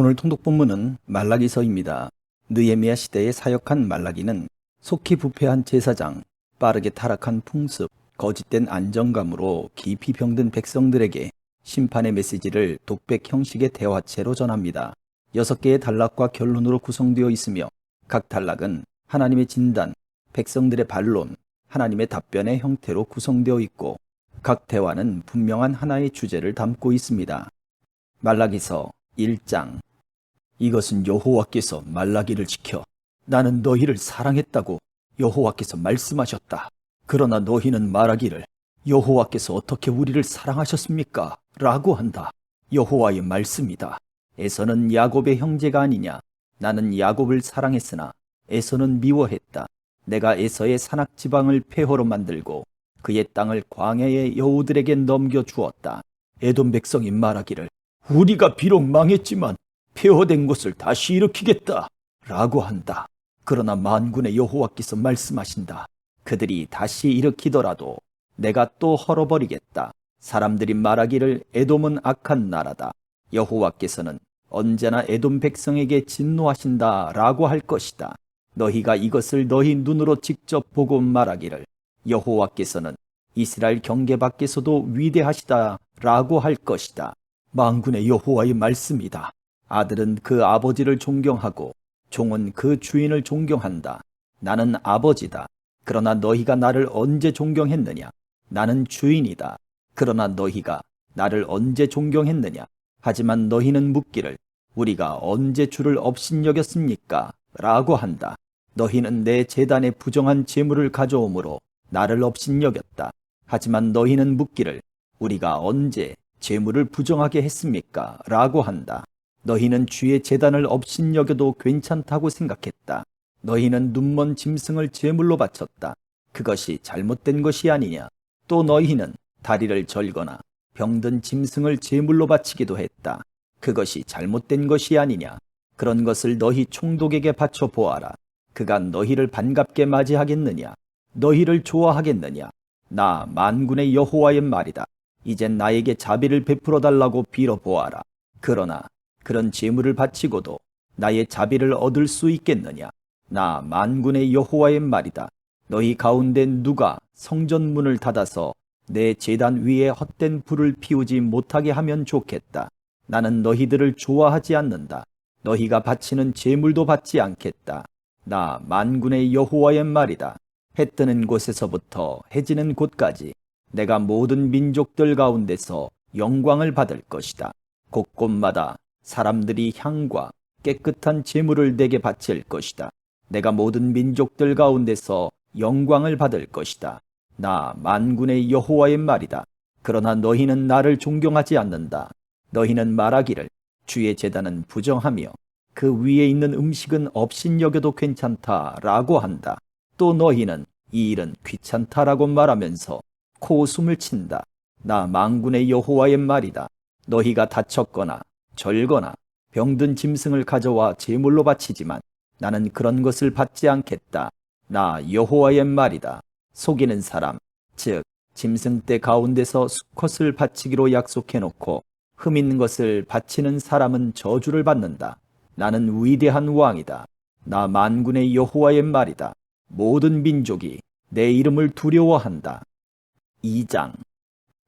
오늘 통독 본문은 말라기서입니다. 느헤미야 시대에 사역한 말라기는 속히 부패한 제사장, 빠르게 타락한 풍습, 거짓된 안정감으로 깊이 병든 백성들에게 심판의 메시지를 독백 형식의 대화체로 전합니다. 6개의 단락과 결론으로 구성되어 있으며 각 단락은 하나님의 진단, 백성들의 반론, 하나님의 답변의 형태로 구성되어 있고 각 대화는 분명한 하나의 주제를 담고 있습니다. 말라기서 1장. 이것은 여호와께서 말라기를 지켜 나는 너희를 사랑했다고 여호와께서 말씀하셨다. 그러나 너희는 말하기를 여호와께서 어떻게 우리를 사랑하셨습니까? 라고 한다. 여호와의 말씀이다. 에서는 야곱의 형제가 아니냐? 나는 야곱을 사랑했으나 에서는 미워했다. 내가 에서의 산악 지방을 폐허로 만들고 그의 땅을 광야의 여우들에게 넘겨주었다. 에돔 백성이 말하기를 우리가 비록 망했지만 폐허된 곳을 다시 일으키겠다 라고 한다. 그러나 만군의 여호와께서 말씀하신다. 그들이 다시 일으키더라도 내가 또 헐어버리겠다. 사람들이 말하기를 에돔은 악한 나라다. 여호와께서는 언제나 에돔 백성에게 진노하신다 라고 할 것이다. 너희가 이것을 너희 눈으로 직접 보고 말하기를 여호와께서는 이스라엘 경계 밖에서도 위대하시다 라고 할 것이다. 만군의 여호와의 말씀이다. 아들은 그 아버지를 존경하고 종은 그 주인을 존경한다. 나는 아버지다. 그러나 너희가 나를 언제 존경했느냐? 나는 주인이다. 그러나 너희가 나를 언제 존경했느냐? 하지만 너희는 묻기를 우리가 언제 주를 업신여겼습니까? 라고 한다. 너희는 내 제단에 부정한 제물을 가져오므로 나를 업신여겼다. 하지만 너희는 묻기를 우리가 언제 제물을 부정하게 했습니까? 라고 한다. 너희는 주의 제단을 업신여겨도 괜찮다고 생각했다. 너희는 눈먼 짐승을 제물로 바쳤다. 그것이 잘못된 것이 아니냐? 또 너희는 다리를 절거나 병든 짐승을 제물로 바치기도 했다. 그것이 잘못된 것이 아니냐? 그런 것을 너희 총독에게 바쳐 보아라. 그가 너희를 반갑게 맞이하겠느냐? 너희를 좋아하겠느냐? 나 만군의 여호와의 말이다. 이젠 나에게 자비를 베풀어 달라고 빌어보아라. 그러나 그런 제물을 바치고도 나의 자비를 얻을 수 있겠느냐? 나 만군의 여호와의 말이다. 너희 가운데 누가 성전 문을 닫아서 내 제단 위에 헛된 불을 피우지 못하게 하면 좋겠다. 나는 너희들을 좋아하지 않는다. 너희가 바치는 제물도 받지 않겠다. 나 만군의 여호와의 말이다. 해 뜨는 곳에서부터 해 지는 곳까지 내가 모든 민족들 가운데서 영광을 받을 것이다. 곳곳마다 사람들이 향과 깨끗한 제물을 내게 바칠 것이다. 내가 모든 민족들 가운데서 영광을 받을 것이다. 나 만군의 여호와의 말이다. 그러나 너희는 나를 존경하지 않는다. 너희는 말하기를 주의 제단은 부정하며 그 위에 있는 음식은 업신여겨도 괜찮다라고 한다. 또 너희는 이 일은 귀찮다라고 말하면서 코웃음을 친다. 나 만군의 여호와의 말이다. 너희가 다쳤거나 절거나 병든 짐승을 가져와 제물로 바치지만 나는 그런 것을 받지 않겠다. 나 여호와의 말이다. 속이는 사람, 즉 짐승떼 가운데서 수컷을 바치기로 약속해놓고 흠 있는 것을 바치는 사람은 저주를 받는다. 나는 위대한 왕이다. 나 만군의 여호와의 말이다. 모든 민족이 내 이름을 두려워한다. 2장.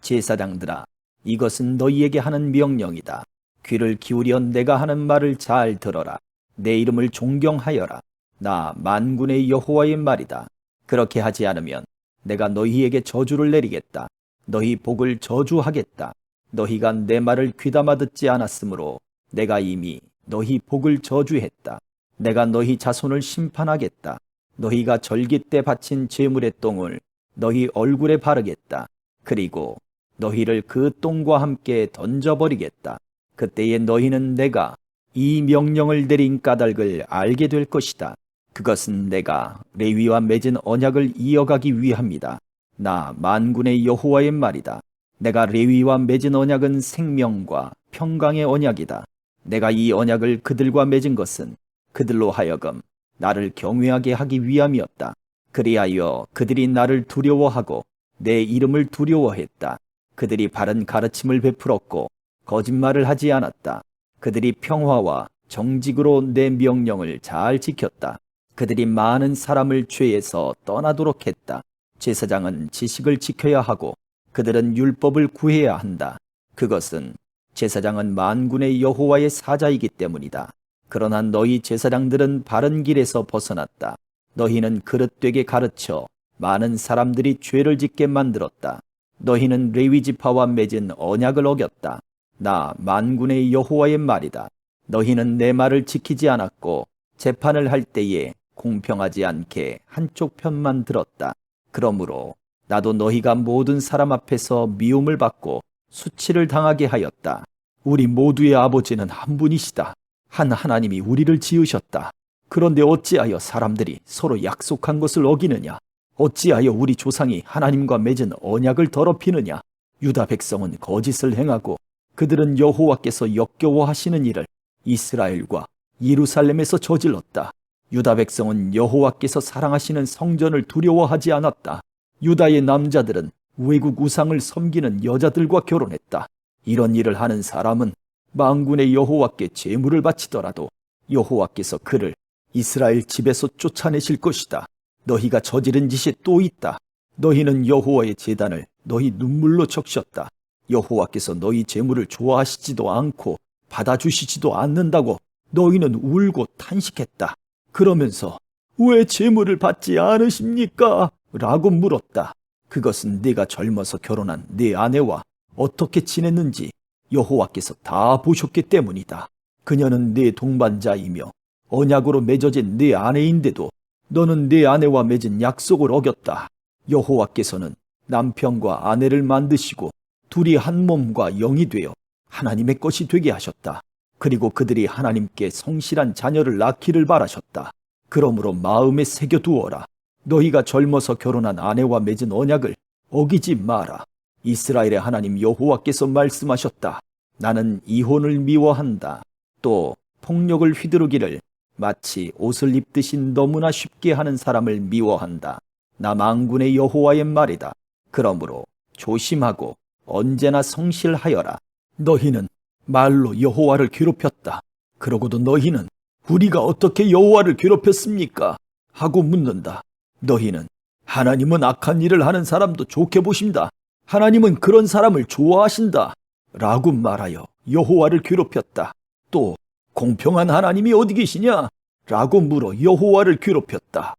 제사장들아, 이것은 너희에게 하는 명령이다. 귀를 기울여 내가 하는 말을 잘 들어라. 내 이름을 존경하여라. 나 만군의 여호와의 말이다. 그렇게 하지 않으면 내가 너희에게 저주를 내리겠다. 너희 복을 저주하겠다. 너희가 내 말을 귀담아 듣지 않았으므로 내가 이미 너희 복을 저주했다. 내가 너희 자손을 심판하겠다. 너희가 절기 때 바친 제물의 똥을 너희 얼굴에 바르겠다. 그리고 너희를 그 똥과 함께 던져버리겠다. 그때에 너희는 내가 이 명령을 내린 까닭을 알게 될 것이다. 그것은 내가 레위와 맺은 언약을 이어가기 위함이다. 나 만군의 여호와의 말이다. 내가 레위와 맺은 언약은 생명과 평강의 언약이다. 내가 이 언약을 그들과 맺은 것은 그들로 하여금 나를 경외하게 하기 위함이었다. 그리하여 그들이 나를 두려워하고 내 이름을 두려워했다. 그들이 바른 가르침을 베풀었고 거짓말을 하지 않았다. 그들이 평화와 정직으로 내 명령을 잘 지켰다. 그들이 많은 사람을 죄에서 떠나도록 했다. 제사장은 지식을 지켜야 하고 그들은 율법을 구해야 한다. 그것은 제사장은 만군의 여호와의 사자이기 때문이다. 그러나 너희 제사장들은 바른 길에서 벗어났다. 너희는 그릇되게 가르쳐 많은 사람들이 죄를 짓게 만들었다. 너희는 레위 지파와 맺은 언약을 어겼다. 나 만군의 여호와의 말이다. 너희는 내 말을 지키지 않았고 재판을 할 때에 공평하지 않게 한쪽 편만 들었다. 그러므로 나도 너희가 모든 사람 앞에서 미움을 받고 수치를 당하게 하였다. 우리 모두의 아버지는 한 분이시다. 한 하나님이 우리를 지으셨다. 그런데 어찌하여 사람들이 서로 약속한 것을 어기느냐? 어찌하여 우리 조상이 하나님과 맺은 언약을 더럽히느냐? 유다 백성은 거짓을 행하고 그들은 여호와께서 역겨워하시는 일을 이스라엘과 예루살렘에서 저질렀다. 유다 백성은 여호와께서 사랑하시는 성전을 두려워하지 않았다. 유다의 남자들은 외국 우상을 섬기는 여자들과 결혼했다. 이런 일을 하는 사람은 만군의 여호와께 제물을 바치더라도 여호와께서 그를 이스라엘 집에서 쫓아내실 것이다. 너희가 저지른 짓이 또 있다. 너희는 여호와의 제단을 너희 눈물로 적셨다. 여호와께서 너희 제물을 좋아하시지도 않고 받아주시지도 않는다고 너희는 울고 탄식했다. 그러면서 왜 제물을 받지 않으십니까? 라고 물었다. 그것은 네가 젊어서 결혼한 네 아내와 어떻게 지냈는지 여호와께서 다 보셨기 때문이다. 그녀는 네 동반자이며 언약으로 맺어진 네 아내인데도 너는 네 아내와 맺은 약속을 어겼다. 여호와께서는 남편과 아내를 만드시고 둘이 한 몸과 영이 되어 하나님의 것이 되게 하셨다. 그리고 그들이 하나님께 성실한 자녀를 낳기를 바라셨다. 그러므로 마음에 새겨두어라. 너희가 젊어서 결혼한 아내와 맺은 언약을 어기지 마라. 이스라엘의 하나님 여호와께서 말씀하셨다. 나는 이혼을 미워한다. 또 폭력을 휘두르기를 마치 옷을 입듯이 너무나 쉽게 하는 사람을 미워한다. 나 만군의 여호와의 말이다. 그러므로 조심하고 언제나 성실하여라. 너희는 말로 여호와를 괴롭혔다. 그러고도 너희는 우리가 어떻게 여호와를 괴롭혔습니까? 하고 묻는다. 너희는 하나님은 악한 일을 하는 사람도 좋게 보신다. 하나님은 그런 사람을 좋아하신다. 라고 말하여 여호와를 괴롭혔다. 또 공평한 하나님이 어디 계시냐? 라고 물어 여호와를 괴롭혔다.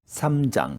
3장.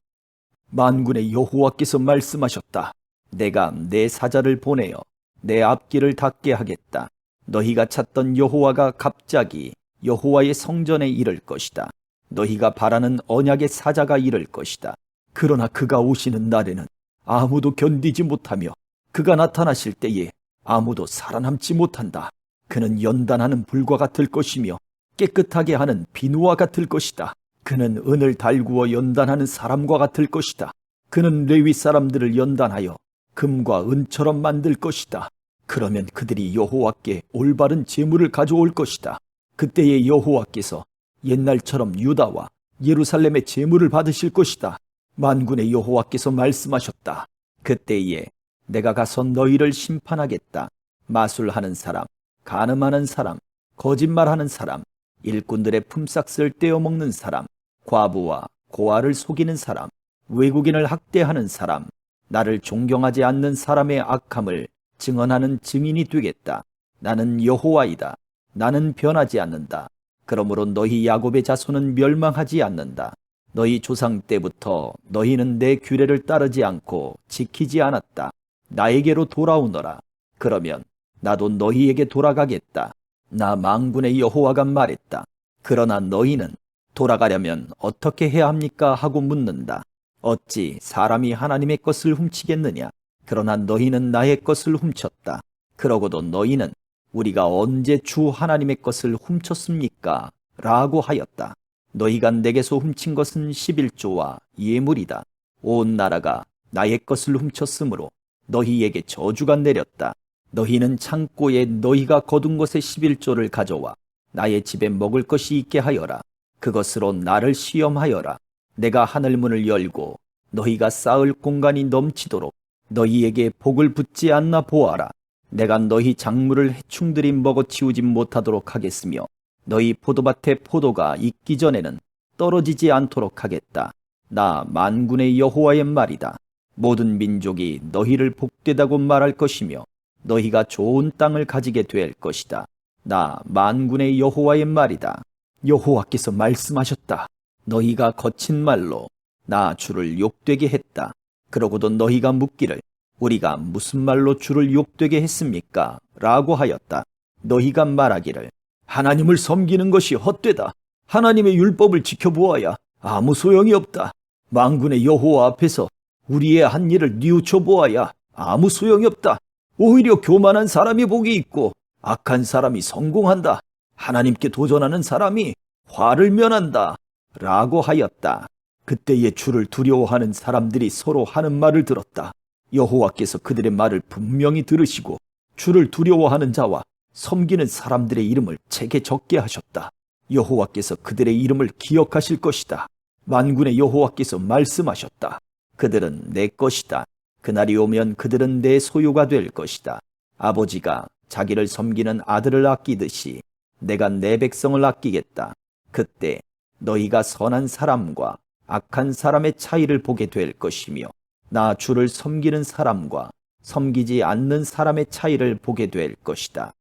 만군의 여호와께서 말씀하셨다. 내가 내 사자를 보내어 내 앞길을 닫게 하겠다. 너희가 찾던 여호와가 갑자기 여호와의 성전에 이를 것이다. 너희가 바라는 언약의 사자가 이를 것이다. 그러나 그가 오시는 날에는 아무도 견디지 못하며 그가 나타나실 때에 아무도 살아남지 못한다. 그는 연단하는 불과 같을 것이며 깨끗하게 하는 비누와 같을 것이다. 그는 은을 달구어 연단하는 사람과 같을 것이다. 그는 레위 사람들을 연단하여 금과 은처럼 만들 것이다. 그러면 그들이 여호와께 올바른 제물을 가져올 것이다. 그때에 여호와께서 옛날처럼 유다와 예루살렘의 제물을 받으실 것이다. 만군의 여호와께서 말씀하셨다. 그때에 내가 가서 너희를 심판하겠다. 마술하는 사람, 간음하는 사람, 거짓말하는 사람, 일꾼들의 품삯을 떼어먹는 사람, 과부와 고아를 속이는 사람, 외국인을 학대하는 사람, 나를 존경하지 않는 사람의 악함을 증언하는 증인이 되겠다. 나는 여호와이다. 나는 변하지 않는다. 그러므로 너희 야곱의 자손은 멸망하지 않는다. 너희 조상 때부터 너희는 내 규례를 따르지 않고 지키지 않았다. 나에게로 돌아오너라. 그러면 나도 너희에게 돌아가겠다. 나 만군의 여호와가 말했다. 그러나 너희는 돌아가려면 어떻게 해야 합니까? 하고 묻는다. 어찌 사람이 하나님의 것을 훔치겠느냐? 그러나 너희는 나의 것을 훔쳤다. 그러고도 너희는 우리가 언제 주 하나님의 것을 훔쳤습니까? 라고 하였다. 너희가 내게서 훔친 것은 11조와 예물이다. 온 나라가 나의 것을 훔쳤으므로 너희에게 저주가 내렸다. 너희는 창고에 너희가 거둔 것의 11조를 가져와 나의 집에 먹을 것이 있게 하여라. 그것으로 나를 시험하여라. 내가 하늘문을 열고 너희가 쌓을 공간이 넘치도록 너희에게 복을 붓지 않나 보아라. 내가 너희 작물을 해충들이 먹어치우지 못하도록 하겠으며 너희 포도밭의 포도가 익기 전에는 떨어지지 않도록 하겠다. 나 만군의 여호와의 말이다. 모든 민족이 너희를 복되다고 말할 것이며 너희가 좋은 땅을 가지게 될 것이다. 나 만군의 여호와의 말이다. 여호와께서 말씀하셨다. 너희가 거친 말로 나 주를 욕되게 했다. 그러고도 너희가 묻기를 우리가 무슨 말로 주를 욕되게 했습니까? 라고 하였다. 너희가 말하기를 하나님을 섬기는 것이 헛되다. 하나님의 율법을 지켜보아야 아무 소용이 없다. 만군의 여호와 앞에서 우리의 한 일을 뉘우쳐 보아야 아무 소용이 없다. 오히려 교만한 사람이 복이 있고 악한 사람이 성공한다. 하나님께 도전하는 사람이 화를 면한다. 라고 하였다. 그때에 주를 두려워하는 사람들이 서로 하는 말을 들었다. 여호와께서 그들의 말을 분명히 들으시고 주를 두려워하는 자와 섬기는 사람들의 이름을 책에 적게 하셨다. 여호와께서 그들의 이름을 기억하실 것이다. 만군의 여호와께서 말씀하셨다. 그들은 내 것이다. 그날이 오면 그들은 내 소유가 될 것이다. 아버지가 자기를 섬기는 아들을 아끼듯이 내가 내 백성을 아끼겠다. 그때 너희가 선한 사람과 악한 사람의 차이를 보게 될 것이며 나 주를 섬기는 사람과 섬기지 않는 사람의 차이를 보게 될 것이다.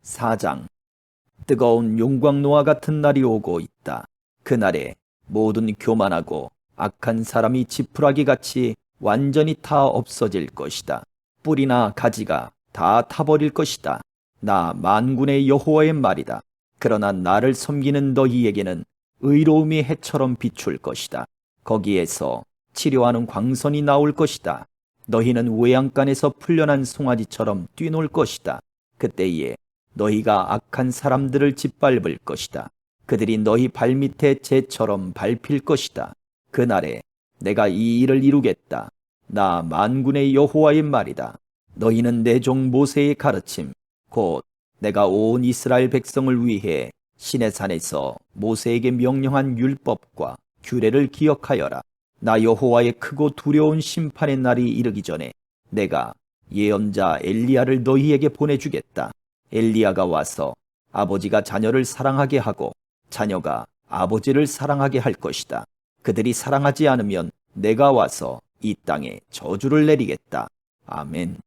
4장. 뜨거운 용광로와 같은 날이 오고 있다. 그날에 모든 교만하고 악한 사람이 지푸라기 같이 완전히 다 없어질 것이다. 뿌리나 가지가 다 타버릴 것이다. 나 만군의 여호와의 말이다. 그러나 나를 섬기는 너희에게는 의로움이 해처럼 비출 것이다. 거기에서 치료하는 광선이 나올 것이다. 너희는 외양간에서 풀려난 송아지처럼 뛰놀 것이다. 그때에 너희가 악한 사람들을 짓밟을 것이다. 그들이 너희 발밑에 재처럼 밟힐 것이다. 그날에 내가 이 일을 이루겠다. 나 만군의 여호와의 말이다. 너희는 내 종 모세의 가르침 곧 내가 온 이스라엘 백성을 위해 시내산에서 모세에게 명령한 율법과 규례를 기억하여라. 나 여호와의 크고 두려운 심판의 날이 이르기 전에 내가 예언자 엘리야를 너희에게 보내주겠다. 엘리야가 와서 아버지가 자녀를 사랑하게 하고 자녀가 아버지를 사랑하게 할 것이다. 그들이 사랑하지 않으면 내가 와서 이 땅에 저주를 내리겠다. 아멘.